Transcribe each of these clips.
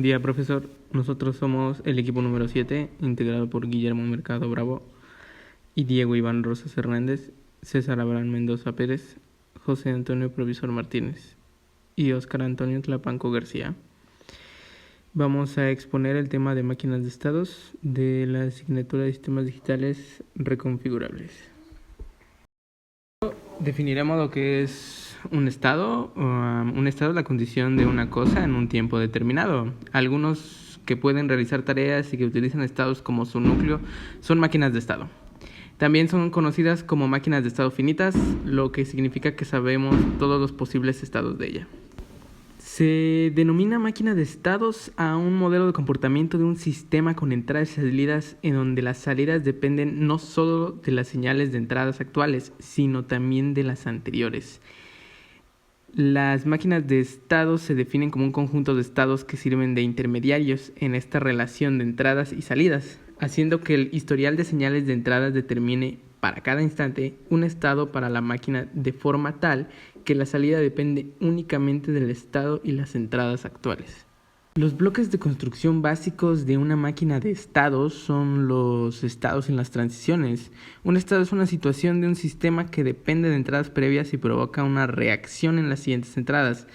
Buen día, profesor. Nosotros somos el equipo número 7, integrado por Guillermo Mercado Bravo y Diego Iván Rosas Hernández, César Abraham Mendoza Pérez, José Antonio Provisor Martínez y Óscar Antonio Tlapanco García. Vamos a exponer el tema de máquinas de estados de la asignatura de sistemas digitales reconfigurables. Definiremos lo que es un estado. Un estado es la condición de una cosa en un tiempo determinado. Algunos que pueden realizar tareas y que utilizan estados como su núcleo son máquinas de estado. También son conocidas como máquinas de estado finitas, lo que significa que sabemos todos los posibles estados de ella. Se denomina máquina de estados a un modelo de comportamiento de un sistema con entradas y salidas en donde las salidas dependen no solo de las señales de entradas actuales, sino también de las anteriores. Las máquinas de estados se definen como un conjunto de estados que sirven de intermediarios en esta relación de entradas y salidas, haciendo que el historial de señales de entradas determine para cada instante un estado para la máquina de forma tal que la salida depende únicamente del estado y las entradas actuales. Los bloques de construcción básicos de una máquina de estados son los estados en las transiciones. Un estado es una situación de un sistema que depende de entradas previas y provoca una reacción en las siguientes entradas.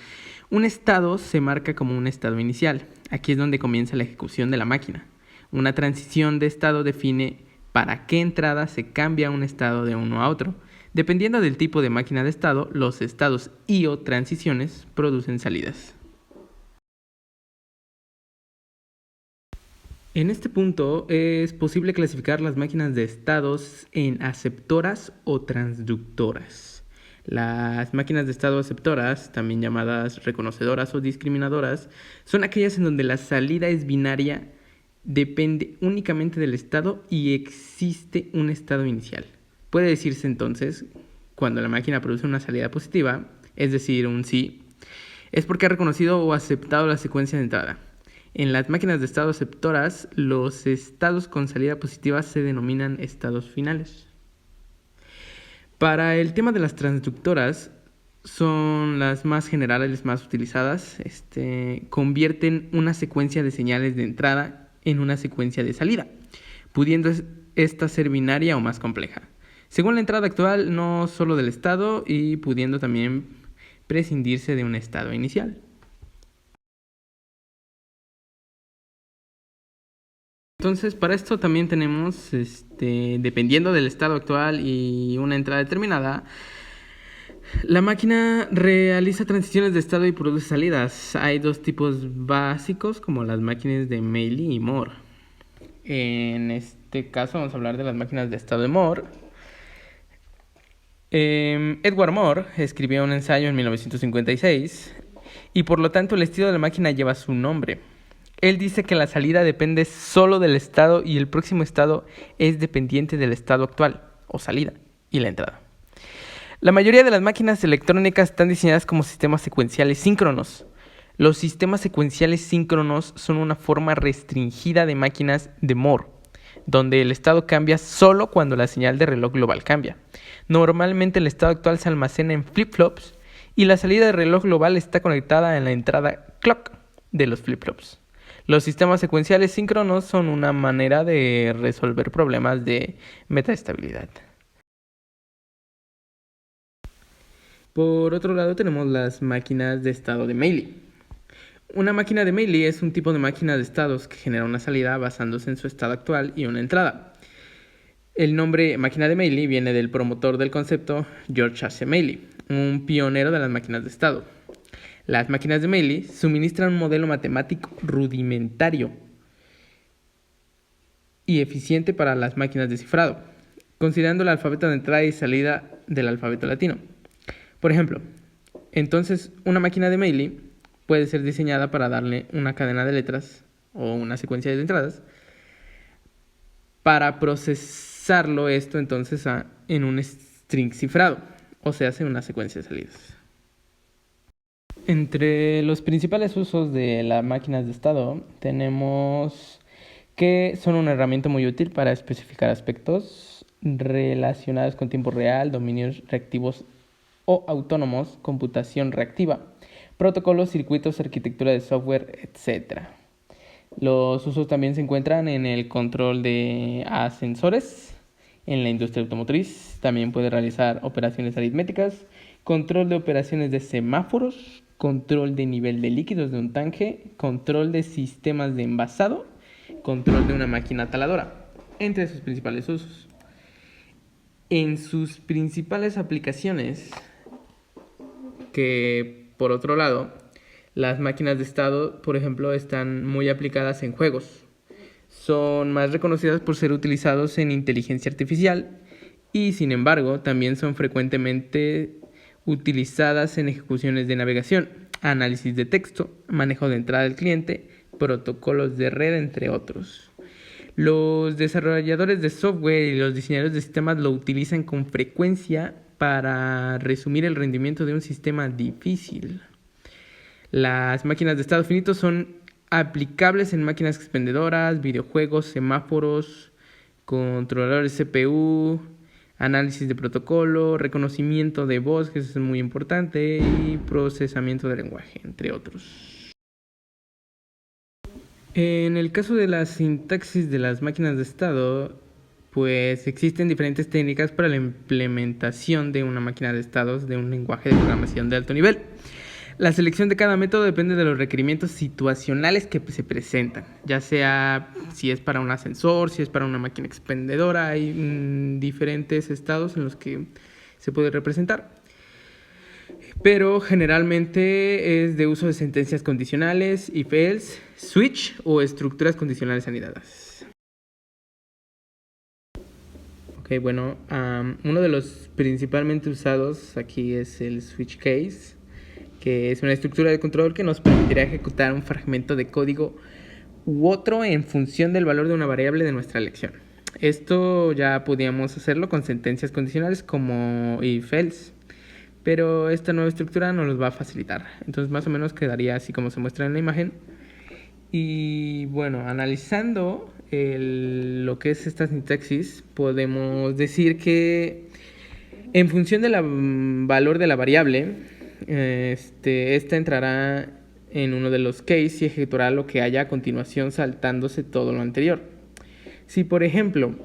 Un estado se marca como un estado inicial. Aquí es donde comienza la ejecución de la máquina. Una transición de estado define para qué entrada se cambia un estado de uno a otro. Dependiendo del tipo de máquina de estado, los estados y/o transiciones producen salidas. En este punto es posible clasificar las máquinas de estados en aceptoras o transductoras. Las máquinas de estado aceptoras, también llamadas reconocedoras o discriminadoras, son aquellas en donde la salida es binaria, depende únicamente del estado y existe un estado inicial. Puede decirse entonces, cuando la máquina produce una salida positiva, es decir, un sí, es porque ha reconocido o aceptado la secuencia de entrada. En las máquinas de estado aceptoras, los estados con salida positiva se denominan estados finales. Para el tema de las transductoras, son las más generales, más utilizadas. Convierten una secuencia de señales de entrada en una secuencia de salida, pudiendo esta ser binaria o más compleja, según la entrada actual, no solo del estado, y pudiendo también prescindirse de un estado inicial. Entonces, para esto también tenemos, dependiendo del estado actual y una entrada determinada, la máquina realiza transiciones de estado y produce salidas. Hay dos tipos básicos, como las máquinas de Meili y Moore. En este caso vamos a hablar de las máquinas de estado de Moore. Edward Moore escribió un ensayo en 1956 y por lo tanto el estilo de la máquina lleva su nombre. Él dice que la salida depende solo del estado y el próximo estado es dependiente del estado actual, o salida, y la entrada. La mayoría de las máquinas electrónicas están diseñadas como sistemas secuenciales síncronos. Los sistemas secuenciales síncronos son una forma restringida de máquinas de Moore, donde el estado cambia solo cuando la señal de reloj global cambia. Normalmente el estado actual se almacena en flip-flops y la salida de reloj global está conectada en la entrada clock de los flip-flops. Los sistemas secuenciales síncronos son una manera de resolver problemas de metaestabilidad. Por otro lado tenemos las máquinas de estado de Meili. Una máquina de Meili es un tipo de máquina de estados que genera una salida basándose en su estado actual y una entrada. El nombre máquina de Meili viene del promotor del concepto, George H. Meili, un pionero de las máquinas de estado. Las máquinas de Meili suministran un modelo matemático rudimentario y eficiente para las máquinas de cifrado, considerando el alfabeto de entrada y salida del alfabeto latino. Por ejemplo, entonces una máquina de Meili puede ser diseñada para darle una cadena de letras o una secuencia de entradas para procesarlo esto entonces en un string cifrado, o se hace una secuencia de salidas. Entre los principales usos de las máquinas de estado tenemos que son una herramienta muy útil para especificar aspectos relacionados con tiempo real, dominios reactivos o autónomos, computación reactiva, protocolos, circuitos, arquitectura de software, etc. Los usos también se encuentran en el control de ascensores, en la industria automotriz. También puede realizar operaciones aritméticas, control de operaciones de semáforos, control de nivel de líquidos de un tanque, control de sistemas de envasado, control de una máquina taladora, entre sus principales usos. En sus principales aplicaciones, que por otro lado, las máquinas de estado, por ejemplo, están muy aplicadas en juegos. Son más reconocidas por ser utilizados en inteligencia artificial y, sin embargo, también son frecuentemente utilizadas en ejecuciones de navegación, análisis de texto, manejo de entrada del cliente, protocolos de red, entre otros. Los desarrolladores de software y los diseñadores de sistemas lo utilizan con frecuencia para resumir el rendimiento de un sistema difícil. Las máquinas de estado finito son aplicables en máquinas expendedoras, videojuegos, semáforos, controladores CPU, análisis de protocolo, reconocimiento de voz, que eso es muy importante, y procesamiento de lenguaje, entre otros. En el caso de la sintaxis de las máquinas de estado, pues existen diferentes técnicas para la implementación de una máquina de estados de un lenguaje de programación de alto nivel. La selección de cada método depende de los requerimientos situacionales que se presentan, ya sea si es para un ascensor, si es para una máquina expendedora. Hay diferentes estados en los que se puede representar, pero generalmente es de uso de sentencias condicionales, if else, switch o estructuras condicionales anidadas. Ok, bueno, uno de los principalmente usados aquí es el switch case, que es una estructura de control que nos permitirá ejecutar un fragmento de código u otro en función del valor de una variable de nuestra elección. Esto ya podíamos hacerlo con sentencias condicionales como if else, pero esta nueva estructura nos los va a facilitar. Entonces más o menos quedaría así como se muestra en la imagen. Y bueno, analizando lo que es esta sintaxis, podemos decir que en función del valor de la variable, esta entrará en uno de los cases y ejecutará lo que haya a continuación, saltándose todo lo anterior. Si por ejemplo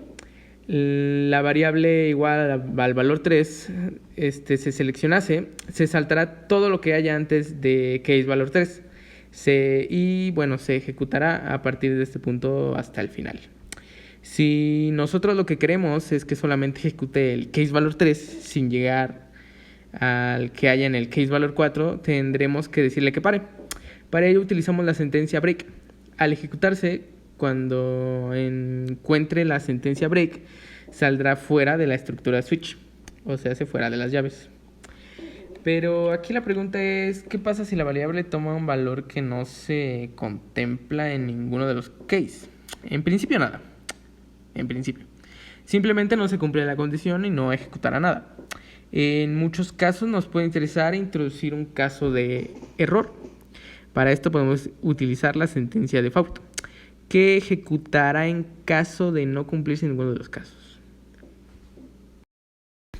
la variable igual al valor 3 se seleccionase, se saltará todo lo que haya antes de case valor 3 y bueno, se ejecutará a partir de este punto hasta el final. Si nosotros lo que queremos es que solamente ejecute el case valor 3 sin llegar al que haya en el case valor 4, tendremos que decirle que pare. Para ello utilizamos la sentencia break. Al ejecutarse, cuando encuentre la sentencia break, saldrá fuera de la estructura switch, o sea, fuera de las llaves. Pero aquí la pregunta es, ¿qué pasa si la variable toma un valor que no se contempla en ninguno de los cases? En principio nada. En principio. Simplemente no se cumple la condición y no ejecutará nada. En muchos casos nos puede interesar introducir un caso de error. Para esto podemos utilizar la sentencia default, que ejecutará en caso de no cumplirse ninguno de los casos.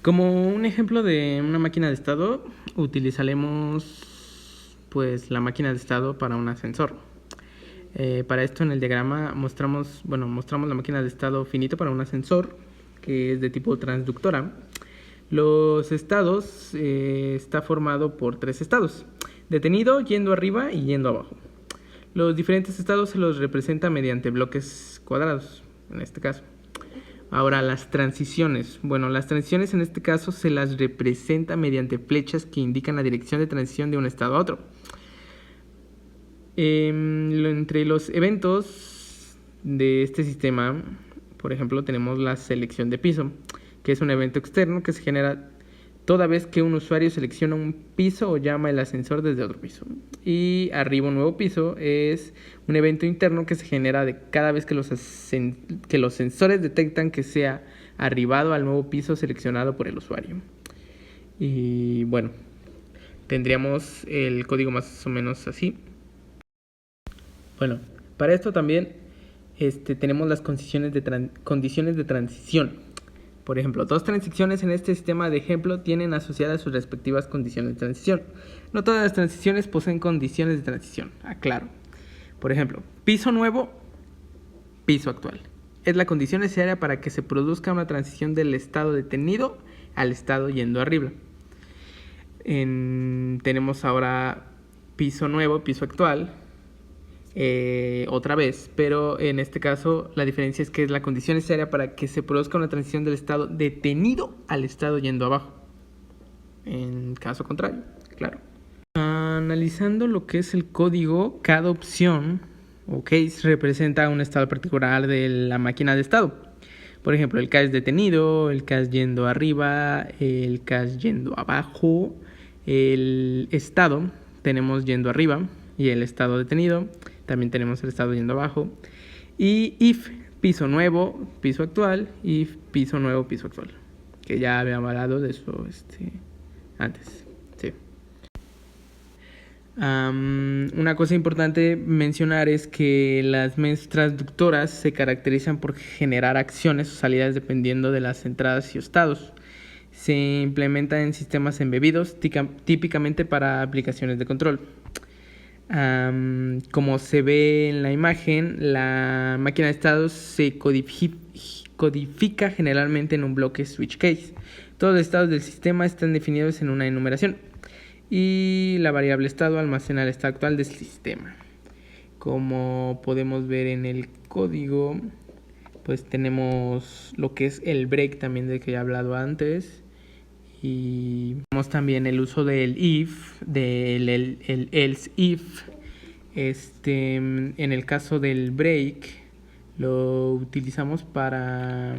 Como un ejemplo de una máquina de estado, utilizaremos pues la máquina de estado para un ascensor. Para esto en el diagrama mostramos la máquina de estado finito para un ascensor que es de tipo transductora. Los estados está formado por 3 estados: detenido, yendo arriba y yendo abajo. Los diferentes estados se los representa mediante bloques cuadrados, en este caso. Ahora, las transiciones. Bueno, las transiciones en este caso se las representa mediante flechas que indican la dirección de transición de un estado a otro. Entre los eventos de este sistema, por ejemplo, tenemos la selección de piso, que es un evento externo que se genera toda vez que un usuario selecciona un piso o llama el ascensor desde otro piso. Y arriba un nuevo piso es un evento interno que se genera de cada vez que los sensores detectan que se ha arribado al nuevo piso seleccionado por el usuario. Y bueno, tendríamos el código más o menos así. Bueno, para esto también tenemos las condiciones de transición. Por ejemplo, 2 transiciones en este sistema de ejemplo tienen asociadas sus respectivas condiciones de transición. No todas las transiciones poseen condiciones de transición, aclaro. Por ejemplo, piso nuevo, piso actual. Es la condición necesaria para que se produzca una transición del estado detenido al estado yendo arriba. Tenemos ahora piso nuevo, piso actual, otra vez, pero en este caso la diferencia es que es la condición necesaria para que se produzca una transición del estado detenido al estado yendo abajo. En caso contrario, claro. Analizando lo que es el código, cada opción o case representa un estado particular de la máquina de estado. Por ejemplo, el case detenido, el case yendo arriba, el case yendo abajo, el estado tenemos yendo arriba y el estado detenido, también tenemos el estado yendo abajo, y if, piso nuevo, piso actual, if, piso nuevo, piso actual, que ya había hablado de eso antes. Sí. Una cosa importante mencionar es que las mesas transductoras se caracterizan por generar acciones o salidas dependiendo de las entradas y estados. Se implementan en sistemas embebidos, típicamente para aplicaciones de control. Como se ve en la imagen, la máquina de estados se codifica generalmente en un bloque switch case. Todos los estados del sistema están definidos en una enumeración y la variable estado almacena el estado actual del sistema. Como podemos ver en el código, pues tenemos lo que es el break también del que ya he hablado antes, y tenemos también el uso del if, del el else if. En el caso del break lo utilizamos para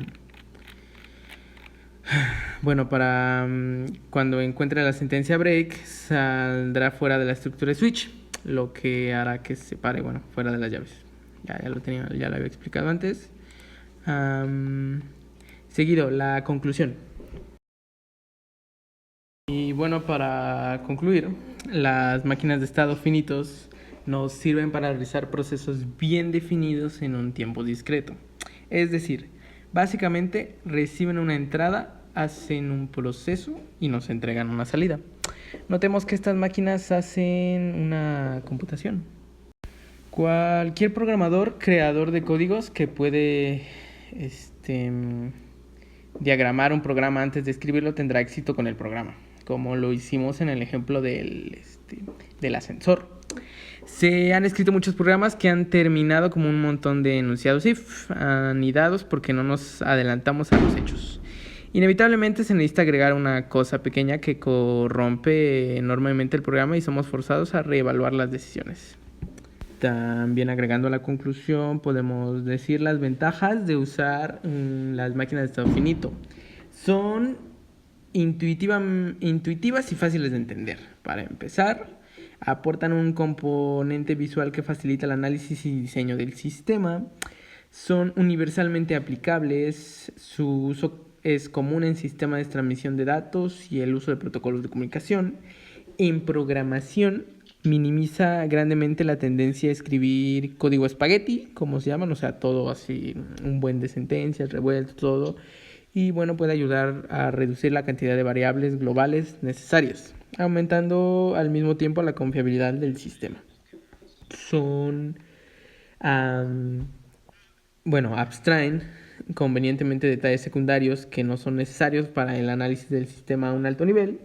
cuando encuentre la sentencia break, saldrá fuera de la estructura de switch, lo que hará que se pare, fuera de las llaves. Ya lo había explicado antes. Seguido, la conclusión. Y bueno, para concluir, las máquinas de estado finitos nos sirven para realizar procesos bien definidos en un tiempo discreto. Es decir, básicamente reciben una entrada, hacen un proceso y nos entregan una salida. Notemos que estas máquinas hacen una computación. Cualquier programador, creador de códigos que puede diagramar un programa antes de escribirlo tendrá éxito con el programa, como lo hicimos en el ejemplo del ascensor. Se han escrito muchos programas que han terminado como un montón de enunciados if anidados porque no nos adelantamos a los hechos. Inevitablemente se necesita agregar una cosa pequeña que corrompe enormemente el programa y somos forzados a reevaluar las decisiones. También agregando a la conclusión podemos decir las ventajas de usar las máquinas de estado finito. Son intuitivas y fáciles de entender. Para empezar, aportan un componente visual que facilita el análisis y diseño del sistema. Son universalmente aplicables. Su uso es común en sistemas de transmisión de datos y el uso de protocolos de comunicación. En programación, minimiza grandemente la tendencia a escribir código espagueti, como se llaman, o sea, todo así, un buen de sentencias, revuelto, todo. Y bueno, puede ayudar a reducir la cantidad de variables globales necesarias, aumentando al mismo tiempo la confiabilidad del sistema. Son, abstraen convenientemente detalles secundarios que no son necesarios para el análisis del sistema a un alto nivel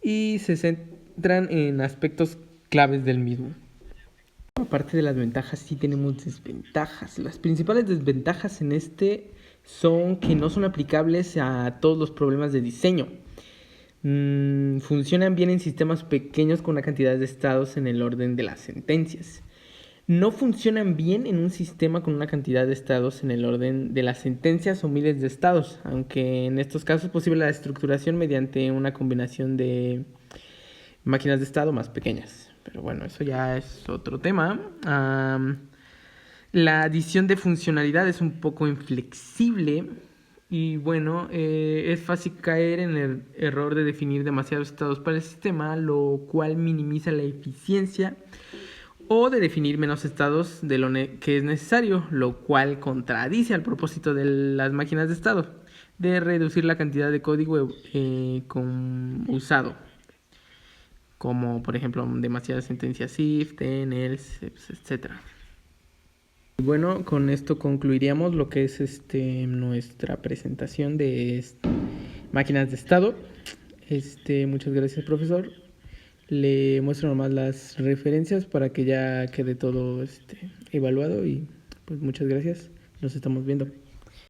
y se centran en aspectos claves del mismo. Aparte de las ventajas, sí tenemos desventajas. Las principales desventajas en son que no son aplicables a todos los problemas de diseño. Funcionan bien en sistemas pequeños con una cantidad de estados en el orden de las sentencias. No funcionan bien en un sistema con una cantidad de estados en el orden de las sentencias o miles de estados, aunque en estos casos es posible la estructuración mediante una combinación de máquinas de estado más pequeñas. Pero bueno, eso ya es otro tema. La adición de funcionalidad es un poco inflexible y bueno, es fácil caer en el error de definir demasiados estados para el sistema, lo cual minimiza la eficiencia, o de definir menos estados de lo que es necesario, lo cual contradice al propósito de las máquinas de estado, de reducir la cantidad de código usado, como por ejemplo demasiadas sentencias if, then, else, etc. Bueno, con esto concluiríamos lo que es nuestra presentación de máquinas de estado. Muchas gracias, profesor. Le muestro nomás las referencias para que ya quede todo evaluado y pues muchas gracias. Nos estamos viendo.